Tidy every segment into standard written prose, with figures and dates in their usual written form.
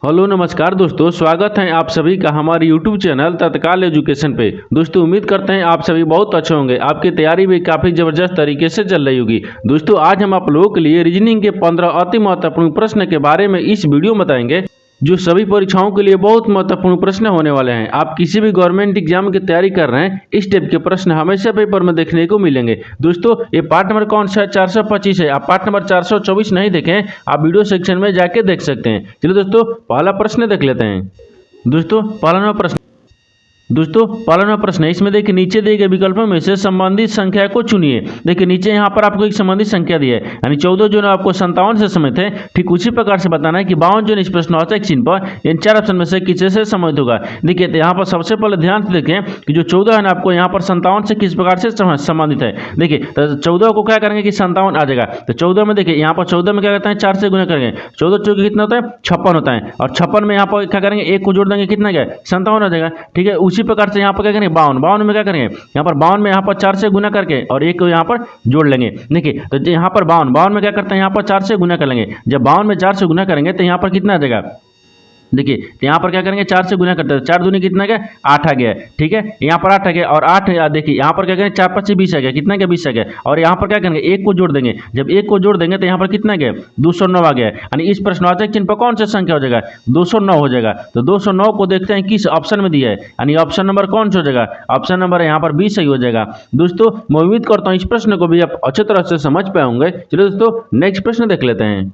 Hello नमस्कार दोस्तों, स्वागत है आप सभी का हमारे YouTube चैनल तत्काल एजुकेशन पे। दोस्तों उम्मीद करते हैं आप सभी बहुत अच्छे होंगे। आपकी तैयारी भी काफ़ी ज़बरदस्त तरीके से चल रही होगी। दोस्तों आज हम आप लोगों के लिए रीजनिंग के 15 अति महत्वपूर्ण प्रश्न के बारे में इस वीडियो में बताएंगे, जो सभी परीक्षाओं के लिए बहुत महत्वपूर्ण प्रश्न होने वाले हैं। आप किसी भी गवर्नमेंट एग्जाम की तैयारी कर रहे हैं, इस टाइप के प्रश्न हमेशा पेपर में देखने को मिलेंगे। दोस्तों ये पार्ट नंबर कौन सा है? 425 है। आप पार्ट नंबर 424 नहीं देखें, आप वीडियो सेक्शन में जाके देख सकते हैं। चलिए दोस्तों पहला प्रश्न देख लेते हैं। दोस्तों पहला प्रश्न है, इसमें देखिए नीचे दिए गए विकल्पों में से संबंधित संख्या को चुनिए। देखिए नीचे यहाँ पर आपको एक संबंधित संख्या दी है, यानी 14 जो ना आपको 57 से संबंधित है। ठीक उसी प्रकार से बताना है कि 52 जो इस प्रश्नवाचक चिन्ह पर इन चार ऑप्शन में से किसी से संबंधित होगा। देखिए तो यहाँ पर सबसे पहले ध्यान से देखें कि जो 14 है ना आपको यहाँ पर 57 से किस प्रकार से संबंधित है। देखिए तो 14 को क्या करेंगे कि 57 आ जाएगा। तो 14 में देखिए यहाँ पर 14 में क्या करते हैं, 4 से गुना करेंगे। 14 चौके कितना होता है, 56 होता है। और 56 में यहाँ पर क्या करेंगे, एक को जोड़ देंगे, कितना क्या 57 आ जाएगा। ठीक है, उसी प्रकार से यहाँ पर क्या करेंगे 52 में क्या करेंगे, यहाँ पर 52 में यहाँ पर 4 से गुना करके और एक को यहाँ पर जोड़ लेंगे। देखिए तो यहाँ पर 52 में क्या करते हैं, यहाँ पर 4 से गुना कर लेंगे। जब 52 में 4 से गुना करेंगे तो यहाँ पर कितना आ जाएगा। देखिए तो यहाँ पर क्या करेंगे, 4 से गुना करते हैं, 4 दूनी कितना गया 8 आ गया। ठीक है, यहाँ पर 8 आ गया और 8 देखिए यहाँ पर क्या करेंगे 4 5 20 आ गया, कितना गया 20 आ गया। और यहाँ पर क्या करेंगे, एक को जोड़ देंगे। जब एक को जोड़ देंगे तो यहाँ पर कितना गया 209 आ गया। यानी इस प्रश्नवाचक चिन्ह पर कौन सा संख्या हो जाएगा, 209 हो जाएगा। तो 209 को देखते हैं किस ऑप्शन में दिया है, यानी ऑप्शन नंबर कौन सा हो जाएगा, ऑप्शन नंबर यहाँ पर 20 सही हो जाएगा। दोस्तों मैं उम्मीद करता हूँ इस प्रश्न को भी आप अच्छे तरह से समझ पाए होंगे। चलिए दोस्तों नेक्स्ट प्रश्न देख लेते हैं।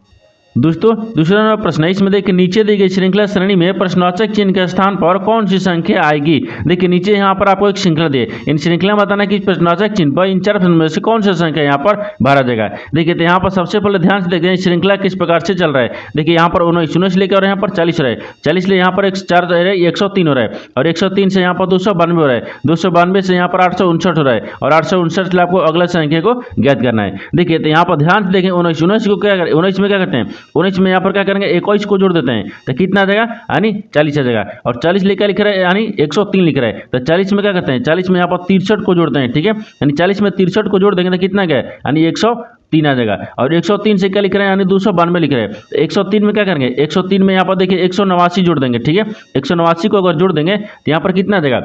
दोस्तों दूसरा नंबर प्रश्न है, इसमें देखिए नीचे दी गई श्रृंखला श्रेणी में प्रश्नवाचक चिन्ह के स्थान पर कौन सी संख्या आएगी। देखिए नीचे यहाँ पर आपको एक श्रृंखला दी है, इन श्रृंखला में बताना कि प्रश्नवाचक चिन्ह पर इन चार प्रश्न में से कौन सी संख्या यहाँ पर भरा जाएगा। देखिए तो यहाँ पर सबसे पहले ध्यान से देखते हैं श्रृंखला किस प्रकार से चल रहा है। देखिए यहाँ पर 19 लेकर और यहाँ पर 40 हो रहा है, 40 ले यहाँ पर 103 हो रहा है और 103 से यहाँ पर 292 हो रहा है, 292 से यहाँ पर 859 हो रहा है और 859 से आपको अगला संख्या को ज्ञात करना है। देखिए तो यहाँ पर ध्यान से देखें 19 को क्या करें, 19 में क्या करते हैं, 19 में यहाँ पर क्या करेंगे 21 को जोड़ देते हैं तो कितना आ जाएगा, यानी 40 आ जाएगा। और 40 लेकर लिख रहा है यानी 103 लिख रहा है, तो 40 में क्या करते हैं, 40 में यहाँ पर 63 को जोड़ते हैं। ठीक है, यानी 40 में 63 को जोड़ देंगे तो कितना गया, यानी 103 आ जाएगा। और 103 से क्या लिख रहे हैं, यानी 292 लिख रहे हैं। तो 103 में क्या करेंगे, 103 में यहाँ पर देखिए 189 जोड़ देंगे। ठीक है, 189 को अगर जोड़ देंगे तो यहाँ पर कितना आ जाएगा,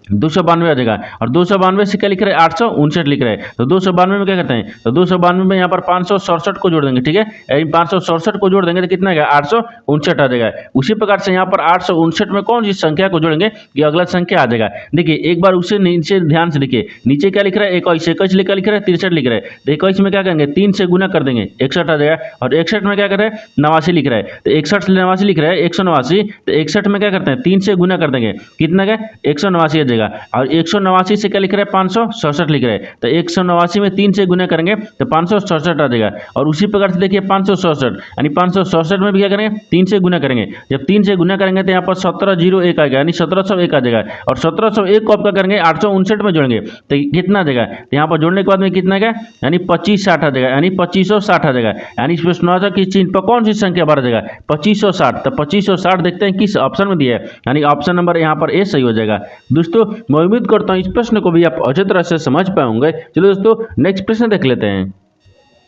292 आ जाएगा। और 292 से क्या लिख रहे हैं, 859 लिख रहे हैं। तो 292 में क्या करते हैं, तो 292 में यहाँ पर 567 को जोड़ देंगे। ठीक है, 567 को जोड़ देंगे तो कितना आएगा, 859 आ जाएगा। उसी प्रकार से यहाँ पर 859 में कौन सी संख्या को जोड़ेंगे, ये अगला संख्या आ जाएगा। देखिए एक बार उसे नीचे ध्यान से देखिए, नीचे क्या लिख रहा है, 21 लेकर लिख रहा है, 63 लिख रहा है। तो 21 में क्या करेंगे, 3 से गुना कर देंगे, 61 आ जाएगा। और 61 में क्या कर रहे हैं, 89 लिख रहा है। तो 61 से 89 लिख रहा है, 189। तो 61 में क्या करते हैं, 3 से गुना कर देंगे, कितना गया 189 आ जाएगा। और 189 से क्या लिख रहा है, 567 लिख रहा है। तो 189 में 3 से गुना करेंगे तो 567 आ जाएगा। और उसी प्रकार से देखिए 567, यानी 567 में भी क्या करेंगे, 3 से गुना करेंगे। जब 3 से गुना करेंगे तो यहाँ पर 1701 आएगा, यानी 1701 आ जाएगा। और 1701 को आप क्या करेंगे 859 में जोड़ेंगे तो कितना आ जाएगा, तो यहाँ पर जोड़ने के बाद में कितना आएगा, यानी 2560 आ जाएगा, यानी 2560 आ जाएगा। यानी इस प्रश्नवाचक की चिन्ह पर कौन सी संख्या भरा जाएगा, 2560। तो 2560 देखते हैं किस ऑप्शन में दिया है, यानी ऑप्शन नंबर यहाँ पर ए सही हो जाएगा। दोस्तों मैं उम्मीद करता हूँ इस प्रश्न को भी आप अच्छी तरह से समझ पाए होंगे। चलो दोस्तों नेक्स्ट प्रश्न देख लेते हैं।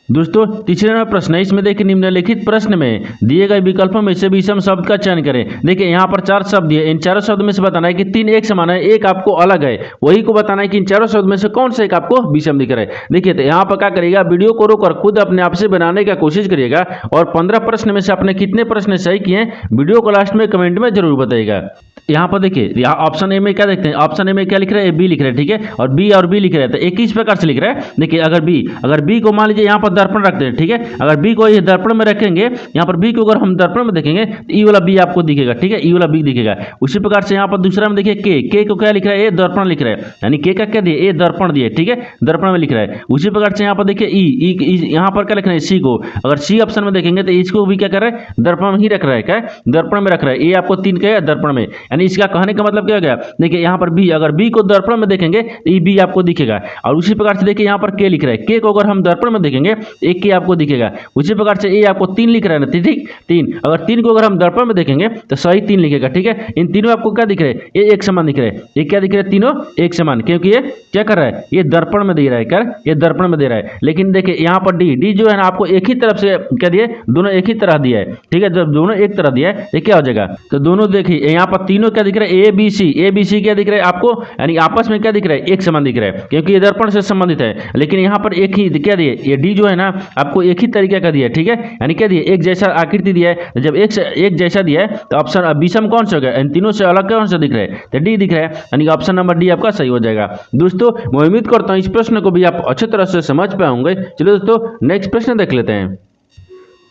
दोस्तों तीसरा नंबर प्रश्न है, इसमें देखिए निम्नलिखित प्रश्न में दिए गए विकल्पों में से विषम शब्द का चयन करें। देखिए यहाँ पर 4 शब्द दिए, इन चारों शब्द में से बताना है कि 3 एक समान है, एक आपको अलग है। वही को बताना है कि इन चारों शब्द में से कौन सा एक आपको विषम दिख रहा है। देखिए तो यहाँ पर क्या करिएगा, वीडियो को रोककर खुद अपने आप से बनाने का कोशिश करिएगा और 15 प्रश्न में से आपने कितने प्रश्न सही किए वीडियो को लास्ट में कमेंट में जरूर बताइएगा। यहाँ पर देखिए यहाँ ऑप्शन ए में क्या देखते हैं, ऑप्शन ए में क्या लिख रहा है, बी लिख रहा है। ठीक है, और बी लिख रहा है, तो एक ही इस प्रकार से लिख रहा है। देखिए अगर बी को मान लीजिए यहाँ पर दर्पण रखते हैं। ठीक है, अगर बी को ये दर्पण में रखेंगे, यहाँ पर बी को अगर हम दर्पण में देखेंगे तो ई वाला बी आपको दिखेगा। ठीक है, ई वाला बी दिखेगा। उसी प्रकार से यहाँ पर दूसरा में देखिए के को क्या लिख रहा है, ए दर्पण लिख रहा है, यानी के का क्या दिए, ए दर्पण दिए। ठीक है, दर्पण में लिख रहा है। उसी प्रकार से यहाँ पर देखिए ई यहाँ पर क्या लिख रहा है, सी को अगर सी ऑप्शन में देखेंगे तो इसको भी क्या कर रहा है, दर्पण में ही रख रहा है, क्या दर्पण में रख रहा है। ये आपको 3 क्या है, दर्पण में, यानी यानी इसका कहने का मतलब क्या हो गया, देखिए यहाँ पर बी, अगर बी को दर्पण में देखेंगे तो ये बी आपको दिखेगा। और उसी प्रकार से देखिए यहाँ पर के लिख रहा है, के को अगर हम दर्पण में देखेंगे एक के आपको दिखेगा। उसी प्रकार से ए आपको 3 लिख रहा है ना, ठीक, 3, अगर 3 को अगर हम दर्पण में देखेंगे तो सही 3 लिखेगा। ठीक है, इन तीनों आपको क्या दिख रहे हैं, ये एक समान दिख रहे हैं। ये क्या दिख रहे हैं, तीनों एक समान, क्योंकि ये क्या कर रहा है, ये दर्पण में दे रहा है, कर ये दर्पण में दे रहा है। लेकिन देखिए यहाँ पर डी, डी जो है ना आपको एक ही तरफ से क्या दिया है, दोनों एक ही तरह दिया है। ठीक है, जब दोनों एक तरह दिया है ये क्या हो जाएगा, तो दोनों देखिए यहाँ पर तीनों क्या दिख रहा है, A B C, A B C क्या दिख रहा है आपको, यानी आपस में क्या दिख रहा है, एक समान दिख रहा है, क्योंकि ये दर्पण से संबंधित है। लेकिन यहाँ पर एक ही क्या दिए, ये डी जो है ना आपको एक ही तरीके का दिया है। ठीक है, यानी क्या दिया, एक जैसा आकृति दिया है। जब एक जैसा दिया है तो ऑप्शन विषम कौन सा हो गया, इन तीनों से अलग कौन सा दिख रहा है, तो डी दिख रहा है, यानी ऑप्शन नंबर डी आपका सही हो जाएगा। दोस्तों मैं उम्मीद करता हूँ इस प्रश्न को भी आप अच्छी तरह से समझ पाए होंगे। चलिए दोस्तों नेक्स्ट प्रश्न देख लेते हैं।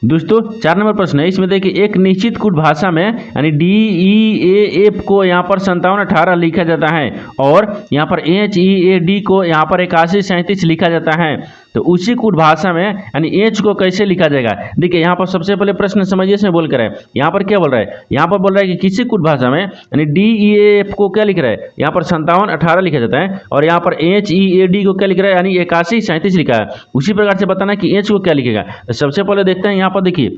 दोस्तों 4 नंबर प्रश्न है, इसमें देखिए एक निश्चित कूट भाषा में यानी डी ई ए एफ को यहाँ पर 57-18 लिखा जाता है और यहाँ पर एच ई ए डी को यहाँ पर 81-37 लिखा जाता है। तो उसी कूट भाषा में यानी एच को कैसे लिखा जाएगा। देखिए यहाँ पर सबसे पहले प्रश्न समझिए, इसमें बोल कर है, यहाँ पर क्या बोल रहा है, यहाँ पर बोल रहा है कि किसी कूट भाषा में यानी डी ई ए एफ को क्या लिख रहा है, यहाँ पर 57-18 लिखा जाता है और यहाँ पर एच ई ए डी को क्या लिख रहा है, यानी 81-37 लिखा है। उसी प्रकार से बताना कि एच को क्या लिखेगा। तो सबसे पहले देखते हैं, यहाँ पर देखिए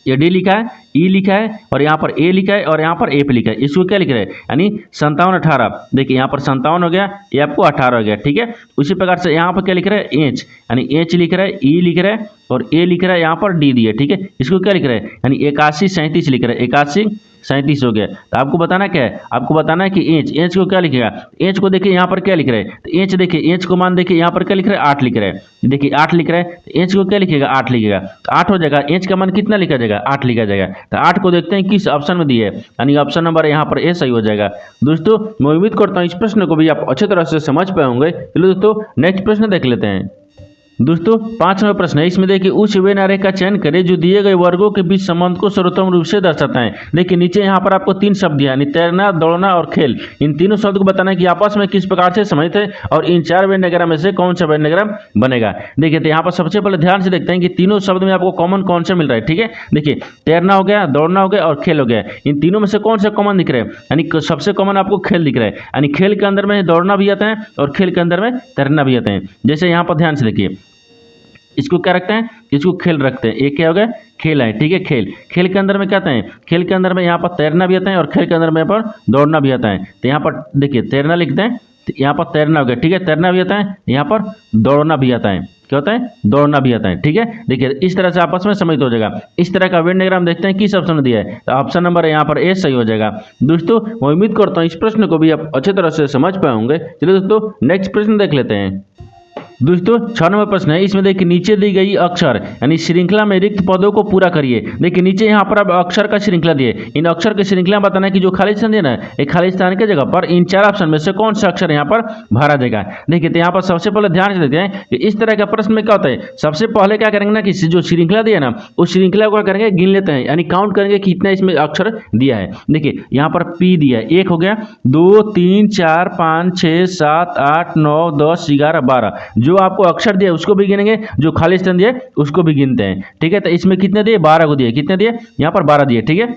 ये डी लिखा है, ई लिखा है और यहाँ पर ए लिखा है और यहाँ पर एफ लिखा है। इसको क्या लिख रहे हैं, यानी 57-18। देखिए यहाँ पर 57 हो गया, ये आपको 18 हो गया। ठीक है, उसी प्रकार से यहाँ पर क्या लिख रहा है, एच, यानी एच लिख रहा है, ई लिख रहा है और ए लिख रहा है, यहाँ पर डी दिया। ठीक है, इसको क्या लिख रहा है, यानी 81-37 लिख रहा है, 81-37 हो गया। तो आपको बताना क्या है, आपको बताना है कि एच, एच को क्या लिखेगा। एच को देखिए यहाँ पर क्या लिख रहा है, तो एच देखिए, एच को मान देखिए यहाँ पर क्या लिख रहा है, 8 लिख रहा है। देखिए 8 लिख रहा है, तो एच को क्या लिखेगा, 8 लिखेगा, तो 8 हो जाएगा। एच का मान कितना लिखा जाएगा, 8 लिखा जाएगा। तो 8 को देखते हैं किस ऑप्शन में दिया है, यानी ऑप्शन नंबर यहाँ पर ए सही हो जाएगा। दोस्तों मैं उम्मीद करता हूँ इस प्रश्न को भी आप अच्छी तरह से समझ पाए होंगे। चलो दोस्तों नेक्स्ट प्रश्न देख लेते हैं। दोस्तों 5 नंबर प्रश्न है, इसमें देखिए उस वेन आरेख का चयन करें जो दिए गए वर्गों के बीच संबंध को सर्वोत्तम रूप से दर्शाता है। देखिए नीचे यहाँ पर आपको 3 शब्द दिया, यानी तैरना, दौड़ना और खेल। इन तीनों शब्द को बताना है कि आपस में किस प्रकार से संबंधित है और इन 4 वेन डायग्राम में से कौन सा वेन डायग्राम बनेगा। देखिए तो यहाँ पर सबसे पहले ध्यान से देखते हैं कि तीनों शब्द में आपको कॉमन कौन सा मिल रहा है। ठीक है, देखिए तैरना हो गया, दौड़ना हो गया और खेल हो गया। इन तीनों में से कौन सा कॉमन दिख रहा है, यानी सबसे कॉमन आपको खेल दिख रहा है, यानी खेल के अंदर में दौड़ना भी आता है और खेल के अंदर में तैरना भी आता है। जैसे यहाँ पर ध्यान से देखिए, इसको क्या रखते हैं, इसको खेल रखते हैं। एक क्या हो गया, खेल है। ठीक है, खेल, खेल के अंदर में क्या आता है, खेल के अंदर में यहाँ पर तैरना भी आता है और खेल के अंदर में यहाँ पर दौड़ना भी आता है। तो यहाँ पर देखिए तैरना लिखते हैं, तो यहाँ पर तैरना हो गया। ठीक है, तैरना भी आता है, यहाँ पर दौड़ना भी आता है। क्या होता है, दौड़ना भी आता है। ठीक है, देखिए इस तरह से आपस में समझ हो जाएगा। इस तरह का वेन डायग्राम देखते हैं किस ऑप्शन में दिया है, तो ऑप्शन नंबर यहाँ पर ए सही हो जाएगा। दोस्तों मैं उम्मीद करता हूँ इस प्रश्न को भी आप अच्छी तरह से समझ पाए होंगे। चलिए दोस्तों नेक्स्ट प्रश्न देख लेते हैं। दोस्तों 6 नंबर प्रश्न है, इसमें देखिए नीचे दी गई अक्षर यानी श्रृंखला में रिक्त पदों को पूरा करिए। देखिए नीचे यहाँ पर अब अक्षर का श्रृंखला दिए, इन अक्षर की श्रृंखला बताना है कि जो खाली स्थान दिया ना, एक खाली स्थान की जगह पर इन 4 ऑप्शन में से कौन सा अक्षर यहाँ पर भरा जाएगा। देखिए तो यहाँ पर सबसे पहले ध्यान से देखते हैं कि इस तरह का प्रश्न में क्या होता है। सबसे पहले क्या करेंगे ना कि जो श्रृंखला दिया ना, उस श्रृंखला को क्या करेंगे, गिन लेते हैं, यानी काउंट करेंगे कि कितना इसमें अक्षर दिया है। देखिए यहाँ पर पी दिया है, 1 हो गया, 2 3 4 5 6 7 8 9 10 11 12। जो आपको अक्षर दिया उसको भी गिनेंगे, जो खाली स्थान दिया उसको भी गिनते हैं। ठीक है, तो इसमें कितने दिए, 12 को दिए। कितने दिए, यहाँ पर 12 दिए। ठीक है,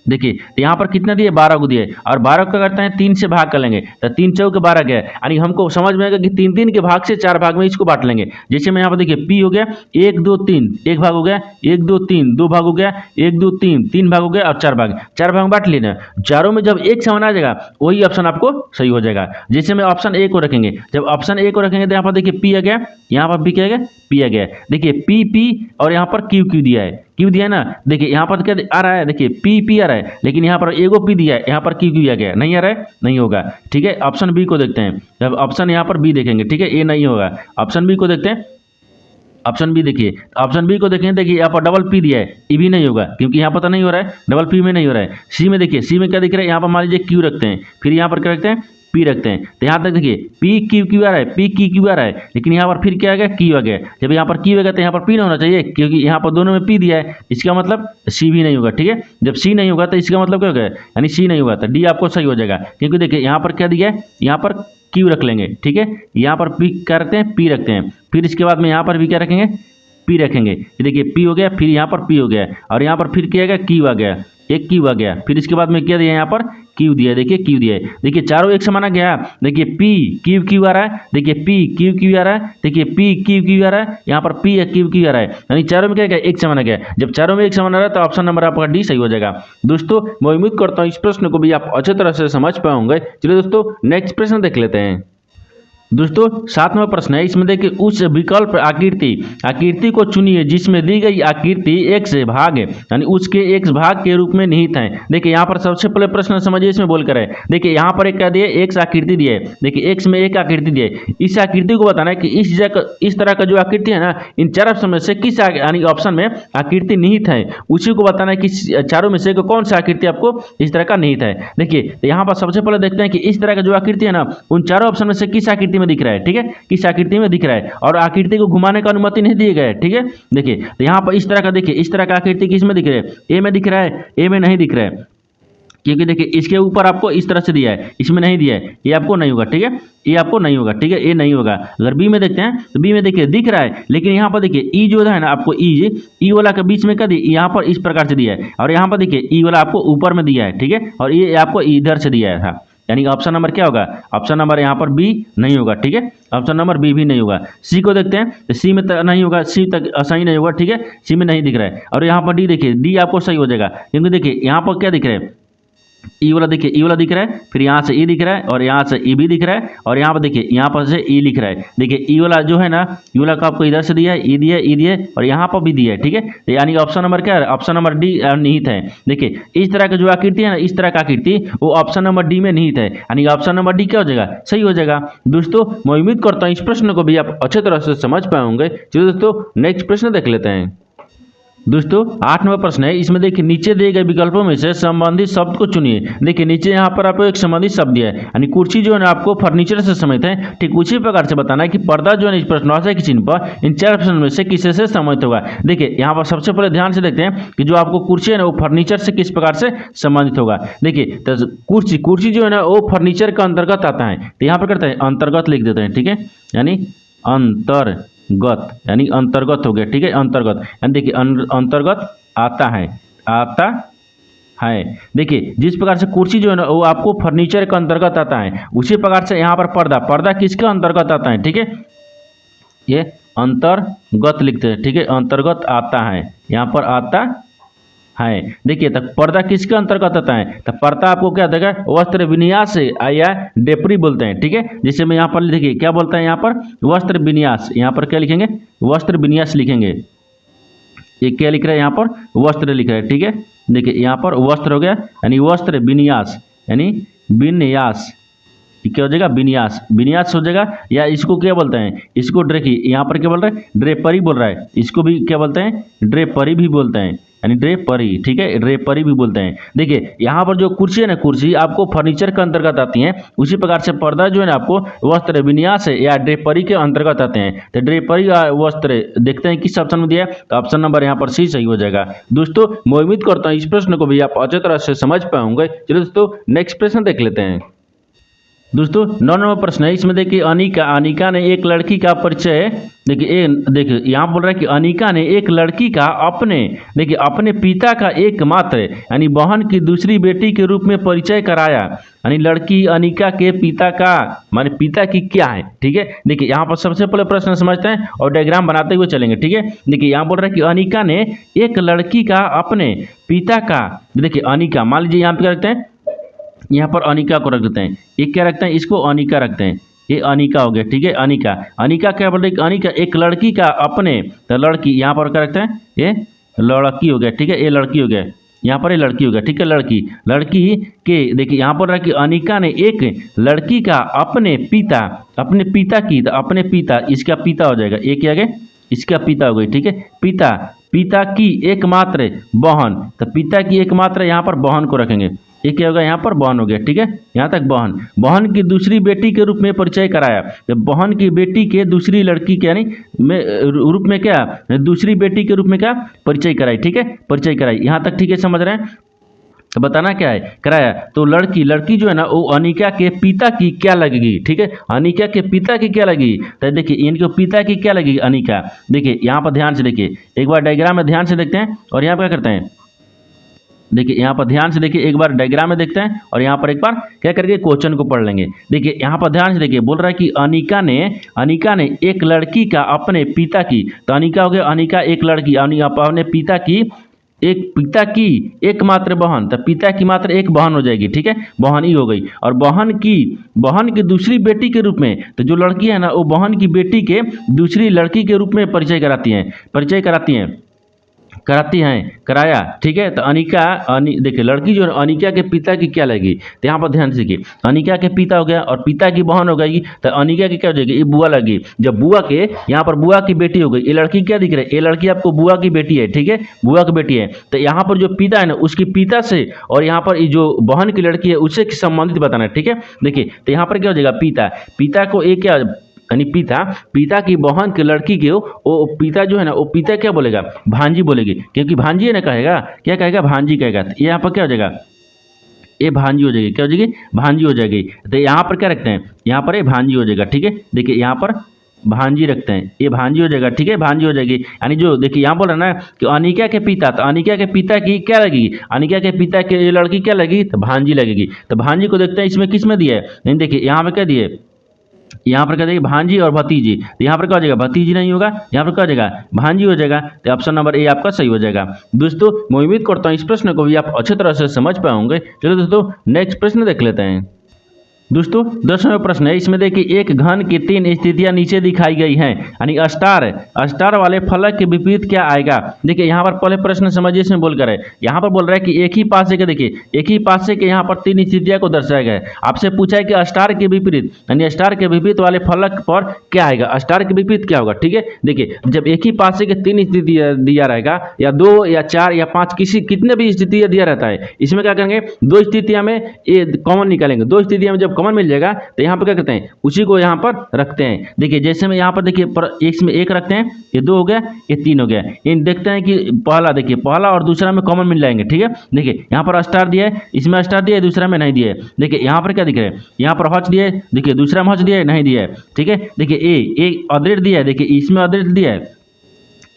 देखिए तो यहाँ पर कितना दिए, 12 को दिए और 12 को करते हैं 3 से भाग कर लेंगे, तो 3 चौक 12 गया, यानी हमको समझ में आएगा कि 3 के भाग से 4 भाग में इसको बांट लेंगे। जैसे मैं यहाँ पर देखिए पी हो गया 1 2 3, 1 भाग हो गया, 1 2 3 2 भाग हो गया, 1 2 3 3 भाग हो गया और 4 भाग में बांट लेना। चारों में जब एक समान आ जाएगा वही ऑप्शन आपको सही हो जाएगा। जैसे में ऑप्शन ए को रखेंगे, जब ऑप्शन ए को रखेंगे तो यहाँ पर देखिए पी आ गया, यहाँ पर भी क्या आ गया, पी आ गया। देखिए पी पी और यहाँ पर क्यू क्यू दिया है, क्यू दिया है ना। देखिए यहाँ पर क्या आ रहा है, देखिए पी पी आ रहा है, लेकिन यहाँ पर एगो पी दिया है, यहाँ पर क्यू क्यू आ गया, नहीं आ रहा है, नहीं होगा। ठीक है, ऑप्शन बी को देखते हैं, जब ऑप्शन यहाँ पर बी देखेंगे, ठीक है, ए नहीं होगा। ऑप्शन बी को देखते हैं, ऑप्शन बी देखिए, ऑप्शन बी को देखें, देखिए यहाँ पर डबल पी दिया है, ई भी नहीं होगा क्योंकि यहाँ पर तो नहीं हो रहा है, डबल पी में नहीं हो रहा है। सी में देखिए, सी में क्या दिख रहा है, यहाँ पर मान लीजिए क्यू रखते हैं, फिर यहाँ पर क्या रखते हैं, पी रखते हैं। तो यहाँ तक देखिए पी क्यू क्यू आ रहा है, पी क्यू क्यू आ रहा है, लेकिन यहाँ पर फिर क्या आ गया, क्यू आ गया। जब यहाँ पर क्यू आ गया तो यहाँ पर पी ना होना चाहिए, क्योंकि यहाँ पर दोनों में पी दिया है, इसका मतलब सी भी नहीं होगा। ठीक है, जब सी नहीं होगा तो इसका मतलब क्या हो गया, यानी सी नहीं होगा, तो डी आपको सही हो जाएगा। क्योंकि देखिए यहाँ पर क्या दिया है, यहाँ पर क्यू रख लेंगे। ठीक है, यहाँ पर पी क्या रखते हैं, पी रखते हैं, फिर इसके बाद में यहाँ पर भी क्या रखेंगे, पी रखेंगे। देखिए पी हो गया, फिर यहाँ पर पी हो गया और यहाँ पर फिर क्या आ गया, क्यू आ गया। एक क्यू आ गया, फिर इसके बाद में क्या दिया यहाँ पर क्यू दिया है, देखिए क्यू दिया है, देखिए चारों एक समान आ गया, देखिए पी क्यू क्यू आ रहा है, देखिए पी क्यू क्यू आ रहा है, देखिए पी क्यू क्यू आ रहा है, यहाँ पर पी क्यू क्यू आ रहा है, यानी चारों में क्या गया एक समान आ गया। जब चारों में एक समान आ रहा है तो ऑप्शन नंबर आपका डी सही हो जाएगा। दोस्तों मैं उम्मीद करता हूँ इस प्रश्न को भी आप अच्छे तरह से समझ पाए होंगे। चलिए दोस्तों नेक्स्ट प्रश्न देख लेते हैं। दोस्तों 7वां प्रश्न है, इसमें देखिए उस विकल्प आकृति को चुनिए जिसमें दी गई आकृति x भाग यानी उसके x भाग के रूप में निहित है। देखिए यहाँ पर सबसे पहले प्रश्न समझिए, इसमें बोलकर है, देखिए यहाँ पर एक क्या दिया x आकृति दी है, देखिए x में एक आकृति दी है, इस आकृति को बताना है कि इस तरह का जो आकृति है ना, इन चार ऑप्शन में से किस यानी ऑप्शन में आकृति निहित है, उसी को बताना है कि चारों में से कौन सा आकृति आपको इस तरह का निहित है। देखिए यहाँ पर सबसे पहले देखते हैं कि इस तरह का जो आकृति है ना, उन चारों ऑप्शन में से किस आकृति में दिख रहा है, ठीक है, किस आकृति में दिख रहा है, और आकृति को घुमाने का अनुमति नहीं दी गई है, ठीक है। देखिए तो यहाँ पर इस तरह का, देखिए इस तरह का आकृति किस में दिख रहा है, ए में दिख रहा है, ए में नहीं दिख रहा है, क्योंकि देखिए इसके ऊपर आपको इस तरह से दिया है, इसमें नहीं दिया है, ये आपको नहीं होगा, ठीक है, ये आपको नहीं होगा, ठीक है, ये नहीं होगा। अगर बी में देखते हैं तो बी में देखिए दिख रहा है, लेकिन यहाँ पर देखिए ई जो है ना, आपको ई वाला के बीच में क्या दिया, यहाँ पर इस प्रकार से दिया है, और यहाँ पर देखिए ई वाला आपको ऊपर में दिया है, ठीक है, और ये आपको इधर से दिया था, यानी ऑप्शन नंबर क्या होगा, ऑप्शन नंबर यहाँ पर बी नहीं होगा, ठीक है, ऑप्शन नंबर बी भी नहीं होगा। सी को देखते हैं तो सी में नहीं होगा, सी तक सही नहीं होगा, ठीक है, सी में नहीं दिख रहा है। और यहाँ पर डी देखिए, डी आपको सही हो जाएगा, क्योंकि देखिए यहाँ पर क्या दिख रहा है, ई वाला देखिए, ई वाला दिख रहा है, फिर यहाँ से ई दिख रहा है, और यहाँ से ई भी दिख रहा है, और यहाँ पर देखिए यहाँ पर से ई लिख रहा है। देखिए ई वाला जो है ना, ई वाला का आपको इधर से दिया है, ई दिया, ई दिया, और यहाँ पर भी दिया है, ठीक है, यानी ऑप्शन नंबर क्या है, ऑप्शन नंबर डी निहित है। देखिए इस तरह का जो आकृति है ना, इस तरह का आकृति वो ऑप्शन नंबर डी में निहित है, यानी ऑप्शन नंबर डी क्या हो जाएगा, सही हो जाएगा। दोस्तों मैं उम्मीद करता हूँ इस प्रश्न को भी आप अच्छे तरह से समझ पाए होंगे। चलिए दोस्तों नेक्स्ट प्रश्न देख लेते हैं। दोस्तों 8वां प्रश्न है, इसमें देखिए नीचे दिए गए विकल्पों में से संबंधित शब्द को चुनिए। देखिए नीचे यहाँ पर आपको एक संबंधित शब्द दिया है, यानी कुर्सी जो है ना आपको फर्नीचर से संबंधित है, ठीक उसी प्रकार से बताना है कि पर्दा जो है इस प्रश्नवाचक के चिन्ह पर इन चार ऑप्शन में से किसी से संबंधित होगा। देखिए यहाँ पर सबसे पहले ध्यान से देखते हैं कि जो आपको कुर्सी है ना वो फर्नीचर से किस प्रकार से संबंधित होगा। देखिए तो कुर्सी जो है ना वो फर्नीचर के अंतर्गत आता है, तो यहाँ पर करते हैं अंतर्गत लिख देते हैं, ठीक है, यानी अंतर्गत, यानी अंतर्गत हो गया, ठीक है, अंतर्गत, यानी देखिए अंतर्गत आता है। देखिए जिस प्रकार से कुर्सी जो है ना वो आपको फर्नीचर के अंतर्गत आता है, उसी प्रकार से यहाँ पर पर्दा किसके अंतर्गत आता है, ठीक है, ये अंतर्गत लिखते हैं, ठीक है, अंतर्गत आता है, यहाँ पर आता है। देखिए तो पर्दा किसके अंतर्गत आता है, तो पर्दा आपको क्या देगा, वस्त्र विन्यास या ड्रेपरी बोलते हैं, ठीक है, जिसे मैं यहाँ पर देखिए क्या बोलता है, यहाँ पर वस्त्र विन्यास, यहाँ पर क्या लिखेंगे, वस्त्र विन्यास लिखेंगे, ये क्या लिख रहा है, यहाँ पर वस्त्र लिख रहा है, ठीक है। देखिए यहाँ पर वस्त्र हो गया, यानी वस्त्र विन्यास, यानी विन्यास, क्या हो जाएगा, विन्यास हो जाएगा, या इसको क्या बोलते हैं, इसको यहाँ पर क्या बोल रहे हैं, ड्रेपरी बोल रहा है, इसको भी क्या बोलते हैं, ड्रेपरी भी बोलते हैं, यानी ड्रेपरी, ठीक है, ड्रेपरी भी बोलते हैं। देखिए यहाँ पर जो कुर्सी है ना, कुर्सी आपको फर्नीचर के अंतर्गत आती है, उसी प्रकार से पर्दा जो है ना आपको वस्त्र विन्यास या ड्रेपरी के अंतर्गत आते हैं। तो ड्रेपरी या वस्त्र देखते हैं किस ऑप्शन में दिया है, तो ऑप्शन नंबर यहाँ पर सी सही हो जाएगा। दोस्तों मैं उम्मीद करता हूँ इस प्रश्न को भी आप अच्छे तरह से समझ पाए होंगे। चलिए दोस्तों नेक्स्ट प्रश्न देख लेते हैं। दोस्तों 9 नंबर प्रश्न है, इसमें देखिए अनिका ने एक लड़की का परिचय, देखिए यहाँ बोल रहा है कि अनिका ने एक लड़की का अपने पिता का एकमात्र यानी बहन की दूसरी बेटी के रूप में परिचय कराया, यानी लड़की अनिका के पिता का माने पिता की क्या है, ठीक है। देखिए यहाँ पर सबसे पहले प्रश्न समझते हैं और डायग्राम बनाते हुए चलेंगे, ठीक है। देखिए यहाँ बोल रहा है कि अनिका ने एक लड़की का अपने पिता का, देखिए अनिका मान लीजिए यहाँ पे क्या रखते हैं, यहाँ पर अनिका को रख देते हैं, ये क्या रखते हैं, इसको अनिका रखते हैं, ये अनिका हो गया, ठीक है। अनिका क्या बोल रहे हैं, अनिका एक लड़की का अपने, तो लड़की यहाँ पर क्या रखते हैं, ये लड़की हो गया, ठीक है, ये लड़की हो गया, यहाँ पर ये लड़की हो गया, ठीक है, लड़की के, देखिए यहाँ पर रहा कि अनिका ने एक लड़की का अपने पिता की, तो अपने पिता, इसका पिता हो जाएगा, ये क्या गया, इसका पिता हो गई, ठीक है, पिता की एकमात्र बहन, तो पिता की एकमात्र यहाँ पर बहन को रखेंगे, ये क्या होगा, यहाँ पर बहन हो गया, ठीक है, यहाँ तक बहन की दूसरी बेटी के रूप में परिचय कराया, तो बहन की बेटी के दूसरी लड़की के यानी रूप में क्या, दूसरी बेटी के रूप में क्या परिचय कराई, ठीक है, परिचय कराई, यहाँ तक ठीक है, समझ रहे हैं। तो बताना क्या है, कराया, तो लड़की जो है ना वो अनिका के पिता की क्या लगेगी, ठीक है, अनिका के पिता की क्या लगेगी, तो देखिए इनके पिता की क्या लगेगी, अनिका। देखिए यहाँ पर ध्यान से देखिए, एक बार डायग्राम में ध्यान से देखते हैं और यहाँ पर क्या करते हैं, देखिए यहाँ पर ध्यान से देखिए, एक बार डायग्राम में देखते हैं और यहाँ पर एक बार क्या करके क्वेश्चन को पढ़ लेंगे। देखिए यहाँ पर ध्यान से देखिए, बोल रहा है कि अनिका ने एक लड़की का अपने पिता की, तो अनिका हो गया, अनिका एक लड़की, अपने पिता की एकमात्र बहन, तो पिता की मात्र एक बहन हो जाएगी, ठीक है, बहन ही हो गई। और बहन की दूसरी बेटी के रूप में, तो जो लड़की है ना वो बहन की बेटी के दूसरी लड़की के रूप में परिचय कराया, ठीक है। तो देखिए लड़की जो है अनिका के पिता की क्या लगेगी, तो यहाँ पर ध्यान से देखिए, अनिका के पिता हो गया और पिता की बहन हो गई, तो अनिका की क्या हो जाएगी, ये बुआ लगी। जब बुआ के यहाँ पर बुआ की बेटी हो गई, ये लड़की क्या दिख रहा है, ये लड़की आपको बुआ की बेटी है, ठीक है, बुआ की बेटी है। तो यहाँ पर जो पिता है ना उसके पिता से, और यहाँ पर जो बहन की लड़की है उससे संबंधित बताना है, ठीक है। देखिए तो यहाँ पर क्या हो जाएगा, पिता को एक क्या, यानी पिता की बहन की लड़की के वो पिता जो है ना वो पिता क्या बोलेगा, भांजी बोलेगी, क्योंकि भांजी है ना, कहेगा क्या कहेगा, भांजी कहेगा। तो यहाँ पर क्या हो जाएगा, ये भांजी हो जाएगी, क्या हो जाएगी, भांजी हो जाएगी। तो यहाँ पर क्या रखते हैं, यहाँ पर ये भांजी हो जाएगा, ठीक है। देखिए यहाँ पर भांजी रखते हैं, ये भांजी हो जाएगा, ठीक है, भांजी हो जाएगी। यानी जो देखिए यहाँ बोल रहा है ना कि अनिका के पिता, तो अनिका के पिता की क्या लगेगी, अनिका के पिता की ये लड़की क्या लगेगी, तो भांजी लगेगी। तो भांजी को देखते हैं इसमें किस में दिया है, नहीं देखिए यहाँ पे क्या दिए, यहाँ पर क्या देगी, भांजी और भतीजी। तो यहाँ पर क्या हो जाएगा, भतीजी नहीं होगा, यहाँ पर क्या हो जाएगा, भांजी हो जाएगा। तो ऑप्शन नंबर ए आपका सही हो जाएगा। दोस्तों मैं उम्मीद करता हूँ इस प्रश्न को भी आप अच्छे तरह से समझ पाओगे। चलो दोस्तों नेक्स्ट प्रश्न देख लेते हैं। दोस्तों 10वां प्रश्न है, इसमें देखिए एक घन की 3 स्थितियां नीचे दिखाई गई हैं, यानी स्टार वाले फलक के विपरीत क्या आएगा। देखिए यहाँ पर पहले प्रश्न समझिए, इसमें बोलकर है, यहाँ पर बोल रहा है कि एक ही पासे के, देखिए एक ही पासे के यहाँ पर 3 स्थितियां को दर्शाया गया है। आपसे पूछा है कि स्टार के विपरीत, यानी स्टार के विपरीत वाले फलक पर क्या आएगा, स्टार के विपरीत क्या होगा, ठीक है। देखिए जब एक ही पासे के 3 स्थिति दिया रहेगा, या 2 या 4 या 5 कितने भी स्थितियां दिया रहता है, इसमें क्या करेंगे, 2 स्थितियां में ये कॉमन निकालेंगे, 2 स्थितियां में जब कॉमन मिल जाएगा तो यहाँ पर क्या करते हैं, उसी को यहाँ पर रखते हैं। देखिए जैसे में यहाँ पर देखिए इसमें 1 रखते हैं, ये 2 हो गया, ये 3 हो गया। इन देखते हैं कि पहला और दूसरा में कॉमन मिल जाएंगे, ठीक है। देखिए यहाँ पर स्टार दिया है, इसमें स्टार दिया है, दूसरा में नहीं दिया है। देखिए यहाँ पर क्या दिख रहा है, यहाँ पर हच दिया है, देखिए दूसरा में हच दिया है, नहीं दिया है, ठीक है। देखिए ए अदृत दिया है, देखिए इसमें अदृत दिया है,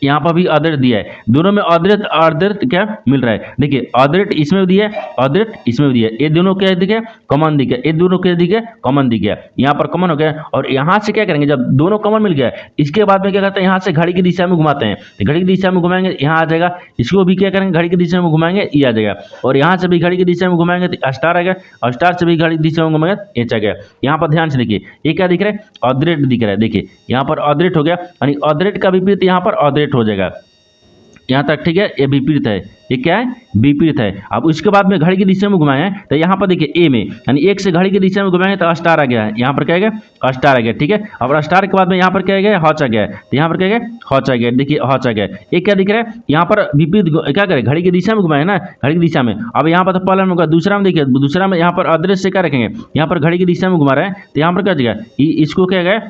यहाँ पर भी अदृत दिया है, दोनों में अदृत क्या मिल रहा है। देखिए अदृत इसमें भी दिया है, अदृत इसमें भी दिया है, ये दोनों क्या दिखे, कॉमन दिखे, ये दोनों क्या दिखे, कॉमन दिख गया, यहाँ पर कॉमन हो गया। और यहाँ से क्या करेंगे, जब दोनों कॉमन मिल गया इसके बाद में क्या करते हैं, यहाँ से घड़ी की दिशा में घुमाते हैं, तो घड़ी की दिशा में घुमाएंगे यहाँ आ जाएगा, इसको भी क्या करेंगे, घड़ी की दिशा में घुमाएंगे ये आ जाएगा। और यहाँ से भी घड़ी की दिशा में घुमाएंगे तो स्टार आ गया, और स्टार से भी घड़ी की दिशा में घुमाएंगे ये आ गया। यहाँ पर ध्यान से देखिए ये क्या दिख रहा है, अदृत दिख रहा है। देखिए यहाँ पर अदृत हो गया, यानी अदृत का विपरीत यहाँ पर अदृत हो जाएगा, यहाँ तक ठीक है। ये विपरीत है, ये क्या है, विपरीत है। अब उसके बाद में घड़ी की दिशा में घुमाए हैं, तो यहाँ पर देखिए ए में, यानी 1 से घड़ी की दिशा में घुमाएंगे तो स्टार आ गया है, यहाँ पर क्या आ गया, स्टार आ गया, ठीक है। अब स्टार के बाद में यहाँ पर क्या आ गया, हच आ गया, तो यहाँ पर क्या आ गया, हच आ गया, देखिए हच आ गया। एक क्या दिख रहा है, यहाँ पर विपरीत क्या करें, घड़ी की दिशा में घुमाए ना, घड़ी की दिशा में। अब यहाँ पर तो पहला में, दूसरा में देखिए, दूसरा में यहाँ पर अदृश्य क्या रखेंगे, यहाँ पर घड़ी की दिशा में घुमा रहे हैं, तो यहाँ पर क्या जगह इसको क्या गया,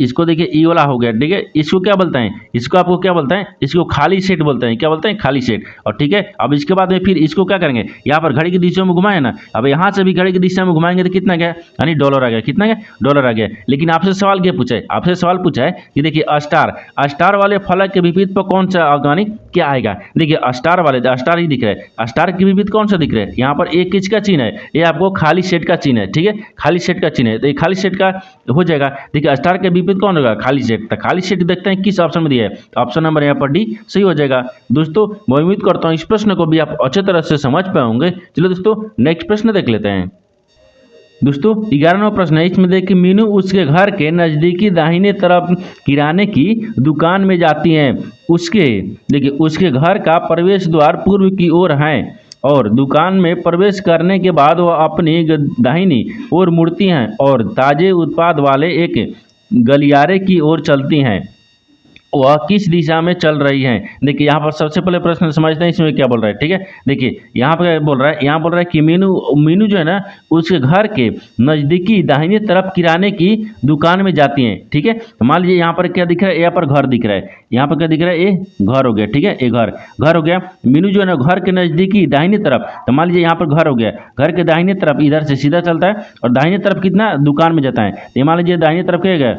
इसको देखिए ई वाला हो गया, ठीक है। इसको क्या बोलते हैं, इसको आपको क्या बोलते हैं, इसको खाली सेट बोलते हैं, क्या बोलते हैं, खाली सेट। और ठीक है, अब इसके बाद में फिर इसको क्या करेंगे, यहाँ पर घड़ी की दिशा में घुमाए ना, अब यहाँ से भी घड़ी की दिशा में घुमाएंगे तो कितना गया, यानी डॉलर आ गया, कितना गया, डॉलर आ गया। लेकिन आपसे सवाल क्या पूछा है, आपसे सवाल पूछा है कि देखिए स्टार वाले फलक के विपरीत पर कौन सा ऑर्गेनिक क्या आएगा। देखिए स्टार वाले, स्टार ही दिख रहा है, स्टार के विपरीत कौन सा दिख रहा है, यहाँ पर एक किसका चिन्ह है, ये आपको खाली सेट का चिन्ह है, ठीक है, खाली सेट का चिन्ह है, तो ये खाली सेट का हो जाएगा। देखिए स्टार के विपरीत कौन होगा, खाली सेट। तो खाली सेट देखते हैं किस ऑप्शन में दिया है, ऑप्शन नंबर यहाँ पर डी सही हो जाएगा। दोस्तों मैं उम्मीद करता हूँ इस प्रश्न को भी आप अच्छे तरह से समझ पाए होंगे। चलो दोस्तों नेक्स्ट प्रश्न देख लेते हैं। दोस्तों 11वां प्रश्न है, इसमें देखिए मीनू उसके घर के नज़दीकी दाहिने तरफ किराने की दुकान में जाती हैं। उसके घर का प्रवेश द्वार पूर्व की ओर है और दुकान में प्रवेश करने के बाद वह अपनी दाहिनी ओर मुड़ती हैं और ताजे उत्पाद वाले एक गलियारे की ओर चलती हैं। वह किस दिशा में चल रही हैं। देखिए यहाँ पर सबसे पहले प्रश्न समझते हैं इसमें क्या बोल रहा है, ठीक है। देखिए यहाँ पर बोल रहा है कि मीनू जो है ना उसके घर के नज़दीकी दाहिने तरफ किराने की दुकान में जाती हैं, ठीक है। तो मान लीजिए यहाँ पर क्या दिख रहा है, यहाँ पर घर दिख रहा है, यहाँ पर क्या दिख रहा है, ये घर हो गया, ठीक है, ये घर हो गया। मीनू जो है ना घर के नज़दीकी दाहिने तरफ, तो मान लीजिए यहाँ पर घर हो गया, घर के दाहिने तरफ इधर से सीधा चलता है और दाहिने तरफ कितना दुकान में जाता है। तो मान लीजिए दाहिने तरफ क्या गया,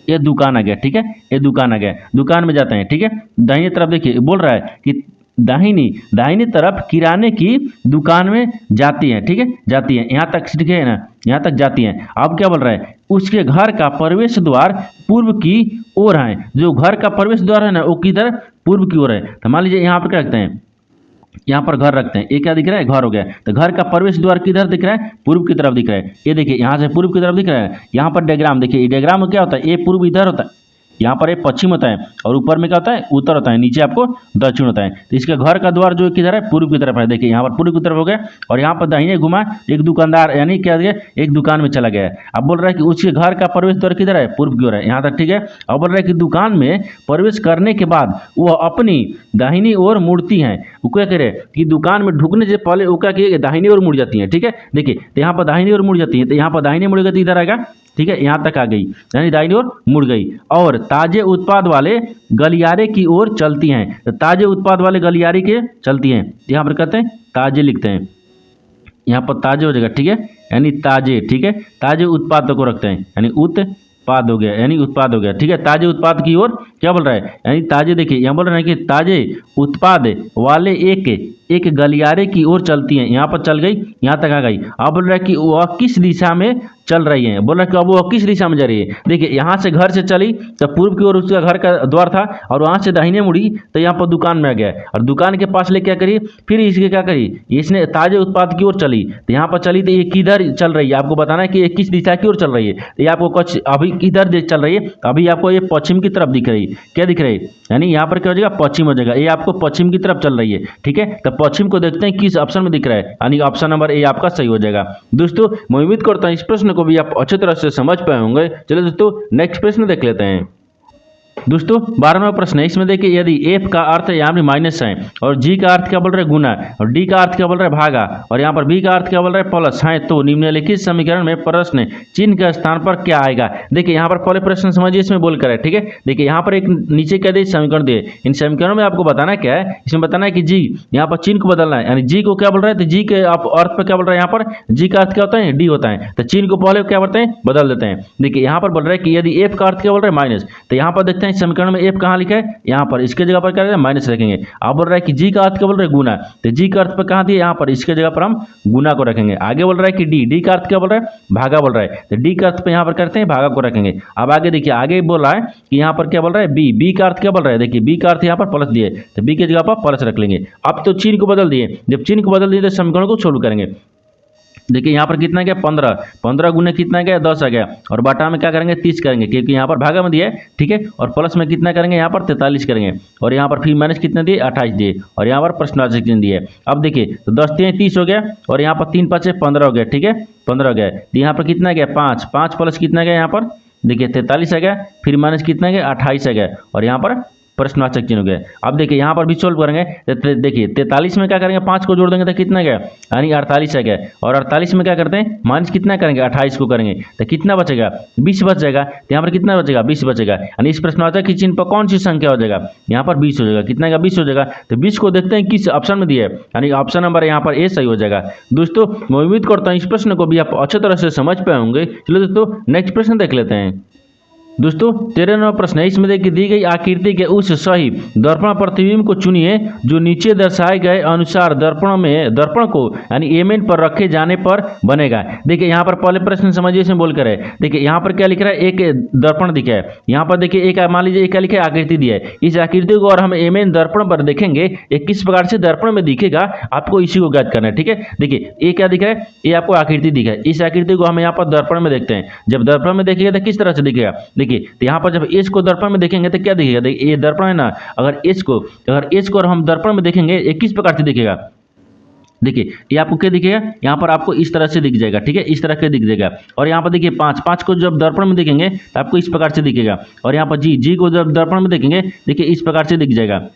ये दुकान आ गया, ठीक है, ये दुकान आ गया, दुकान में जाते हैं, ठीक है। दाहिने तरफ देखिए बोल रहा है कि दाहिनी दाहिनी तरफ किराने की दुकान में जाती हैं, ठीक है, जाती हैं, यहाँ तक ठीक है ना, यहाँ तक जाती हैं। अब क्या बोल रहा है, उसके घर का प्रवेश द्वार पूर्व की ओर है। जो घर का प्रवेश द्वार है ना वो किधर, पूर्व की ओर है। तो मान लीजिए यहाँ पर क्या रखते हैं, यहाँ पर घर रखते हैं, ये क्या दिख रहा है, घर हो गया। तो घर का प्रवेश द्वार किधर दिख रहा है, पूर्व की तरफ दिख रहा है। ये देखिए यहाँ से पूर्व की तरफ दिख रहा है। यहाँ पर डायग्राम देखिए, डायग्राम में क्या होता है, ये पूर्व इधर होता है, यहाँ पर ये पश्चिम होता है, और ऊपर में क्या होता है, उत्तर होता है, नीचे आपको दक्षिण होता है। तो इसके घर का द्वार जो किधर है, पूर्व की तरफ है। देखिए यहाँ पर पूर्व की तरफ हो गया, और यहाँ पर दाहिने घुमा, एक दुकानदार यानी क्या दिया, एक दुकान में चला गया है। अब बोल रहा है कि उसके घर का प्रवेश द्वार किधर है, पूर्व की ओर है, यहाँ तक ठीक है। अब बोल रहा है कि दुकान में प्रवेश करने के बाद वह अपनी दाहिनी ओर मुड़ती हैं। वो क्या करे कि दुकान में ढुकने से पहले वो क्या किए, दाहिनी ओर मुड़ जाती है, ठीक है। देखिए तो यहाँ पर दाहिनी ओर मुड़ जाती है, तो यहाँ पर दाहिनी मुड़ेगा तो इधर आएगा, ठीक है, यहाँ तक आ गई, यानी दाहिनी ओर मुड़ गई। और ताजे उत्पाद वाले गलियारे की ओर चलती हैं। तो ताजे उत्पाद वाले गलियारे के चलती हैं, यहाँ पर कहते हैं ताजे, लिखते हैं यहाँ पर ताजे हो जाएगा, ठीक है, यानी ताजे, ठीक है, ताजे उत्पाद को रखते हैं, यानी उत्पाद हो गया, यानी उत्पाद हो गया, ठीक है। ताजे उत्पाद की ओर क्या बोल रहा है, यानी ताजे, देखिए यहाँ बोल रहे हैं कि ताजे उत्पाद वाले एक गलियारे की ओर चलती हैं। यहाँ पर चल गई, यहाँ तक आ गई। अब बोल रहा है कि वह किस दिशा में चल रही है, बोल रहा है कि अब वो किस दिशा में जा रही है। देखिए यहाँ से घर से चली तो पूर्व की ओर उसका घर का द्वार था, और वहाँ से दाहिने मुड़ी तो यहाँ पर दुकान में आ गया, और दुकान के पास ले क्या करी, फिर इसके क्या करी, इसने ताजे उत्पाद की ओर चली। तो यहाँ पर चली तो ये किधर चल रही है, आपको बताना है कि ये किस दिशा की ओर चल रही है। तो ये आपको कुछ अभी किधर चल रही है, अभी आपको ये पश्चिम की तरफ दिख रही है, क्या दिख रही है, यानी यहाँ पर क्या हो जाएगा, पश्चिम हो जाएगा। ये आपको पश्चिम की तरफ चल रही है, ठीक है। तो पश्चिम को देखते हैं किस ऑप्शन में दिख रहा है, यानी ऑप्शन नंबर ए आपका सही हो जाएगा। दोस्तों मैं उम्मीद करता हूँ इस प्रश्न को भी आप अच्छी तरह से समझ पाए होंगे। चलिए दोस्तों नेक्स्ट प्रश्न देख लेते हैं। दोस्तों 12वां प्रश्न है, इसमें देखिए यदि f का अर्थ यहाँ पे माइनस है, और g का अर्थ क्या बोल रहा है, गुना, और d का अर्थ क्या बोल रहा है, भागा, और यहाँ पर b का अर्थ क्या बोल रहा है, प्लस है, तो निम्नलिखित समीकरण में प्रश्न चिन्ह के स्थान पर क्या आएगा। देखिए यहाँ पर पहले प्रश्न समझिए, इसमें बोल कर है, ठीक है। देखिए यहाँ पर एक नीचे क्या दिए, समीकरण दिए, इन समीकरणों में आपको बताना क्या है, इसमें बताना है कि g, यहाँ पर चिन्ह को बदलना है, यानी g को क्या बोल रहा है, तो g के आप अर्थ पर क्या बोल रहा है, यहाँ पर g का अर्थ क्या होता है, d होता है, तो चिन्ह को पहले क्या बोलते हैं, बदल देते हैं। देखिए यहाँ पर बोल रहा है कि यदि f का अर्थ क्या बोल रहा है, माइनस, तो यहाँ पर देखते हैं समीकरण में f कहाँ लिखा है, यहाँ पर, इसके जगह पर क्या रहेगा, माइनस रखेंगे। आप बोल रहा है कि जी का अर्थ क्या बोल रहे हैं, गुना, तो जी का अर्थ पर कहाँ दिए, यहाँ पर, इसके जगह पर हम गुना को रखेंगे। आगे बोल रहा है कि डी का अर्थ क्या बोल रहा है, भागा बोल रहा है, तो डी का अर्थ पे यहाँ पर करते हैं भागा को रखेंगे। अब आगे देखिए, आगे बोल रहा है कि यहाँ पर क्या बोल रहा है, बी का अर्थ क्या बोल रहा है, देखिए बी का अर्थ यहाँ पर प्लस दिए, तो बी की जगह पर प्लस रख लेंगे। अब तो चिन्ह को बदल दिए, जब चिन्ह को बदल दिए तो समीकरण को सोल्व करेंगे। देखिए यहाँ पर कितना गया, 15 गुने कितना गया, 10 आ गया, और बाटा में क्या करेंगे, 30 करेंगे, क्योंकि यहाँ पर भागा में दिया है, ठीक है। और प्लस में कितना करेंगे, यहाँ पर 43 करेंगे, और यहाँ पर फिर माइनस कितने दिए, 28 दिए, और यहाँ पर प्रश्नवाचक चिन्ह दिए। अब देखिए तो 10 3 30 हो गया, और यहाँ पर 3 5 15 हो गया, ठीक है, 15 हो गया। तो यहाँ पर कितना गया, 5 प्लस कितना गया, यहाँ पर देखिए 43 आ गया, फिर माइनस कितना गया, 28 आ गया, और यहाँ पर प्रश्नवाचक चिन्ह हो गया। अब देखिए यहाँ पर भी सोल्व करेंगे, देखिए 43 में क्या करेंगे, 5 को जोड़ देंगे तो कितना गया, यानी 48 आ गया, और 48 में क्या करते हैं, माइनस कितना करेंगे, 28 को करेंगे, तो कितना बचेगा, 20 बच जाएगा। तो यहाँ पर कितना बचेगा, 20 बचेगा, यानी इस प्रश्नवाचक के चिन्ह पर कौन सी संख्या हो जाएगा, यहाँ पर 20 हो जाएगा। कितना का 20 हो जाएगा, तो 20 को देखते हैं किस ऑप्शन में दिया है, यानी ऑप्शन नंबर यहाँ पर ए सही हो जाएगा। दोस्तों मैं उम्मीद करता हूँ इस प्रश्न को भी आप अच्छी तरह से समझ पाए होंगे। चलो दोस्तों नेक्स्ट प्रश्न देख लेते हैं। दोस्तों 13वां प्रश्न है, इसमें देखिए दी गई आकृति के उस सही दर्पण प्रतिबिंब को चुनिए जो नीचे दर्शाए गए अनुसार दर्पण को यानी एमेन पर रखे जाने पर बनेगा। देखिए यहाँ पर पहले प्रश्न समझिए, इसमें बोल कर है, देखिए यहाँ पर क्या लिख रहा है, एक दर्पण दिखा है, यहाँ पर देखिए एक मान लीजिए एक क्या लिखा है, आकृति दिया है। इस आकृति को और हम एमेन दर्पण पर देखेंगे, ये किस प्रकार से दर्पण में दिखेगा, आपको इसी को ज्ञात करना है, ठीक है। देखिए ये क्या दिख रहा है, ये आपको आकृति दिखा है, इस आकृति को हम यहाँ पर दर्पण में देखते हैं। जब दर्पण में देखेंगे तो किस तरह से दिखेगा, तो यहाँ पर जब एच को दर्पण में देखेंगे तो क्या दिखेगा, देखिए ये दर्पण है ना, अगर एच को हम दर्पण में देखेंगे ये किस प्रकार से दिखेगा, देखिए ये आपको क्या दिखेगा, यहाँ पर आपको इस तरह से दिख जाएगा, ठीक है, इस तरह के दिख जाएगा। और यहाँ पर देखिए 5 को जब दर्पण में देखेंगे तो आपको इस प्रकार से दिखेगा, और यहाँ पर जी को जब दर्पण में देखेंगे देखिए इस प्रकार से दिख जाएगा,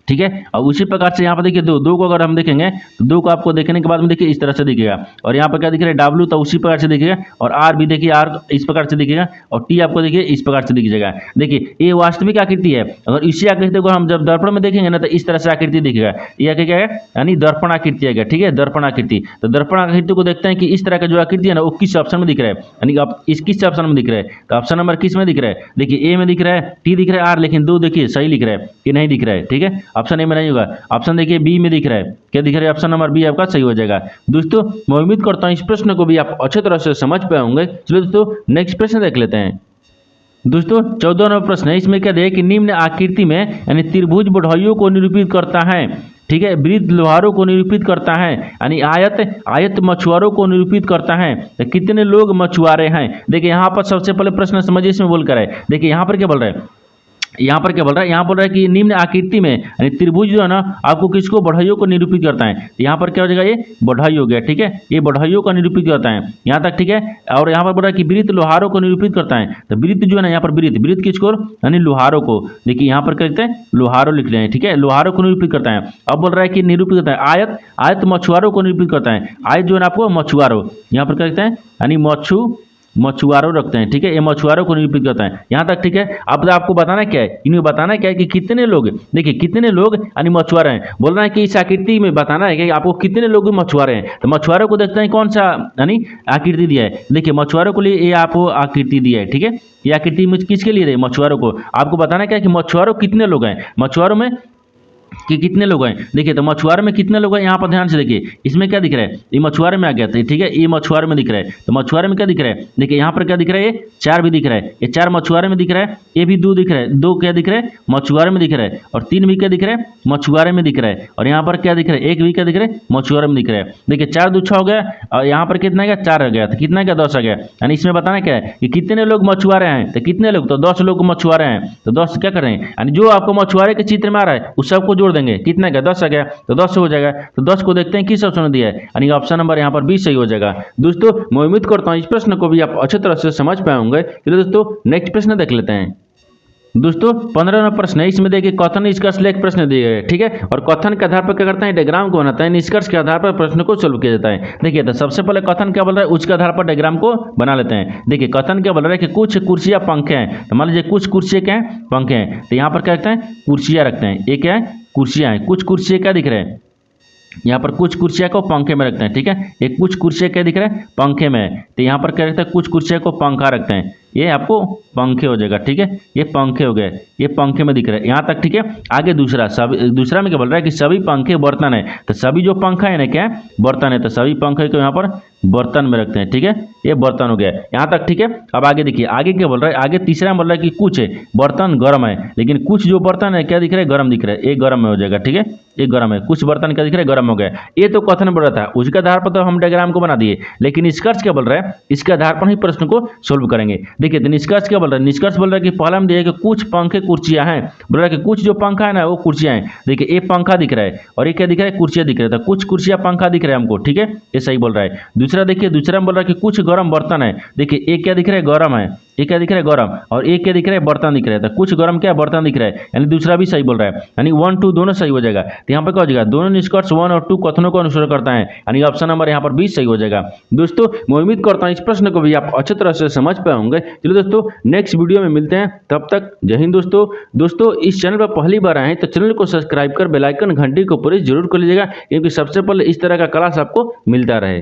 ठीक है। और उसी प्रकार से यहाँ पर देखिए दो को अगर हम देखेंगे तो 2 को आपको देखने के बाद में देखिए इस तरह से दिखेगा, और यहाँ पर क्या दिख रहा है, डब्ल्यू तो उसी प्रकार से दिखेगा, और आर भी देखिए आर इस प्रकार से दिखेगा, और टी आपको देखिए इस प्रकार से दिख जाएगा। देखिए ये वास्तविक आकृति है, अगर इसी आकृति को हम जब दर्पण में देखेंगे ना तो इस तरह से आकृति दिखेगा, यह क्या है, यानी दर्पण आकृति है, ठीक है, दर्पण आकृति। तो दर्पण आकृति को देखते हैं कि इस तरह का जो आकृति है ना वो किस ऑप्शन में दिख रहा है, यानी आप इस किस ऑप्शन में दिख रहा है, तो ऑप्शन नंबर किस में दिख रहा है, देखिए ए में दिख रहा है, टी दिख रहा है, आर, लेकिन 2 देखिए सही लिख रहा है कि नहीं दिख रहा है, ठीक है। ऑप्शन ए में नहीं होगा। ऑप्शन देखिए बी में दिख रहा है, क्या दिख रहा है, ऑप्शन नंबर बी आपका सही हो जाएगा। दोस्तों मैं उम्मीद करता हूँ इस प्रश्न को भी आप अच्छे तरह से समझ पाए होंगे। चलिए दोस्तों नेक्स्ट प्रश्न देख लेते हैं। दोस्तों 14 नंबर प्रश्न है, इसमें क्या दिया है कि निम्न आकृति में यानी त्रिभुज बढ़इयों को निरूपित करता है, ठीक है, वृत्त लोहारों को निरूपित करता है, यानी आयत मछुआरों को निरूपित करता है। तो कितने लोग मछुआरे हैं। देखिए यहाँ पर सबसे पहले प्रश्न समझिए इसमें बोल कर है। देखिए यहाँ पर क्या बोल रहा है, यहाँ पर क्या बोल रहा है, यहाँ बोल रहा है कि निम्न आकृति में यानी त्रिभुज जो है ना आपको किसको, बढ़इयों को निरूपित करता है। यहाँ पर क्या हो जाएगा, ये बढ़ई हो गया, ठीक है, ये बढ़इयों को निरूपित करता है यहाँ तक, ठीक है। और यहाँ पर बोल रहा है कि वृत्त लोहारों को निरूपित करता है। तो वृत्त जो है ना यहाँ पर वृत्त किसको, यानी लोहारों को। देखिए यहाँ पर कहते हैं लोहारों लिख रहे हैं, ठीक है, लोहारों को निरूपित करता है। अब बोल रहा है कि निरूपित करता है आयत मछुआरों को निरूपित करता है। आयत जो है ना आपको मछुआरों, यहाँ पर कहते हैं यानी मछुआरों रखते हैं, ठीक है, ये मछुआरों को निरूपित करता है यहाँ तक, ठीक है। अब तो आपको बताना क्या है, इन्हें बताना क्या है कि कितने लोग, देखिए कितने लोग यानी मछुआरे हैं। बोल रहा है कि इस आकृति में बताना है कि आपको कितने लोग मछुआरे हैं। तो मछुआरों को देखते हैं कौन सा यानी आकृति दिया है। देखिए मछुआरों के लिए ये आपको आकृति दिया है, ठीक है, ये आकृति में किसके लिए, मछुआरों को। आपको बताना क्या है कि मछुआरों कितने लोग हैं, मछुआरों में कि कितने लोग हैं। देखिए तो मछुआरे में कितने लोग हैं, यहाँ पर ध्यान से देखिए, इसमें क्या दिख रहा है, ये मछुआरे में आ गया था, ठीक है, ये मछुआरे में दिख रहा है। तो मछुआरे में क्या दिख रहा है, देखिए यहाँ पर क्या दिख रहा है, ये 4 भी दिख रहा है, ये 4 मछुआरे में दिख रहा है, ये भी 2 दिख रहा है, 2 क्या दिख रहा है, मछुआरे में दिख रहा है, और 3 भी क्या दिख रहा है, मछुआरे में दिख रहा है, और यहाँ पर क्या दिख रहा है, 1 भी क्या दिख रहा है, मछुआरे में दिख रहा है। देखिए 4 2 6 हो गया, और यहाँ पर कितना गया, 4 हो गया, तो कितना क्या, 10 आ गया। यानी इसमें बताना क्या है कि कितने लोग मछुआरे हैं। तो कितने लोग, तो 10 लोग मछुआरे हैं। तो 10 क्या करें, यानी जो आपको मछुआरे के चित्र में आ रहा है उस सबको जोड़ देंगे, कितना क्या, 10 आ गया, तो 10 हो जाएगा। तो 10 को देखते हैं किस ऑप्शन में दिया है, यानी ऑप्शन नंबर यहाँ पर 20 सही हो जाएगा। दोस्तों मैं उम्मीद करता हूँ इस प्रश्न को भी आप अच्छी तरह से समझ पाए होंगे। चलिए दोस्तों नेक्स्ट प्रश्न देख लेते हैं। दोस्तों 15 नंबर प्रश्न है, इसमें देखिए कथन निष्कर्ष लेख प्रश्न दिए गए, ठीक है, और कथन के आधार पर क्या करते हैं, डायग्राम को बनाता है, निष्कर्ष के आधार पर प्रश्न को सोल्व किया जाता है। देखिए तो सबसे पहले कथन क्या बोल रहा है, उसके आधार पर डायग्राम को बना लेते हैं। देखिए कथन क्या बोल रहा है कि कुछ कुर्सियां पंखे हैं। तो मान लीजिए कुछ कुर्सियां क्या है, पंखे हैं। तो यहाँ पर क्या रखते हैं, कुर्सियां रखते हैं, ये क्या है, कुर्सियां हैं। कुछ कुर्सियां क्या दिख रहे हैं, यहाँ पर कुछ कुर्सियां को पंखे में रखते हैं, ठीक है, ये कुछ कुर्सियां क्या दिख रहा है, पंखे में। तो यहाँ पर क्या रखते हैं, कुछ कुर्सियां को पंखा रखते हैं, ये आपको पंखे हो जाएगा, ठीक है, ये पंखे हो गए, ये पंखे में दिख रहा है यहाँ तक, ठीक है। आगे दूसरा में क्या बोल रहा है कि सभी पंखे बर्तन है। तो सभी जो पंखा है ना क्या है, बर्तन है। तो सभी पंखे को यहाँ पर बर्तन में रखते हैं, ठीक है, ये बर्तन हो गया यहाँ तक, ठीक है। अब आगे देखिए, आगे क्या बोल रहा है, आगे तीसरा में बोल रहा है कि कुछ बर्तन गर्म है, लेकिन कुछ जो बर्तन है क्या दिख रहा है, गर्म दिख रहा है, ये गर्म में हो जाएगा, ठीक है, ये गर्म है। कुछ बर्तन क्या दिख रहा है, गर्म हो गया। ये तो कथन बोल रहा था, उसके आधार पर तो हम डायग्राम को बना दिए, लेकिन निष्कर्ष क्या बोल रहा है, इसके आधार पर ही प्रश्न को सोल्व करेंगे। देखिए तो निष्कर्ष क्या बोल रहा है, निष्कर्ष बोल रहा है कि पहला में दिया कि कुछ पंखे कुर्सियां हैं, बोल रहा है कि कुछ जो पंखा है ना वो कुर्सियां हैं। देखिए एक पंखा दिख रहा है और ये क्या दिख रहा है, कुर्सियां दिख रहा है। तो कुछ कुर्सियां पंखा दिख रहा है हमको, ठीक है, ये सही बोल रहा है। दूसरा देखिए, दूसरा में बोल रहा है कि कुछ गर्म बर्तन है। देखिए एक क्या दिख रहा है, गर्म है, एक क्या दिख रहा है, गर्म, और एक क्या दिख रहा है, बर्तन दिख रहा है। तो कुछ गर्म क्या बर्तन दिख रहा है, यानी दूसरा भी सही बोल रहा है, यानी 1 2 दोनों सही हो जाएगा। तो यहाँ पर क्या हो जाएगा, दोनों निष्कर्ष 1 और 2 कथनों को अनुसरण करता है, यानी ऑप्शन नंबर यहाँ पर 20 सही हो जाएगा। दोस्तों मैं उम्मीद करता हूँ इस प्रश्न को भी आप अच्छी तरह से समझ पाए होंगे। चलिए दोस्तों नेक्स्ट वीडियो में मिलते हैं, तब तक जय हिंद। दोस्तों इस चैनल पर पहली बार आए हैं तो चैनल को सब्सक्राइब कर बेल आइकन घंटी को प्रेस जरूर कर लीजिएगा, क्योंकि सबसे पहले इस तरह का क्लास आपको मिलता रहे।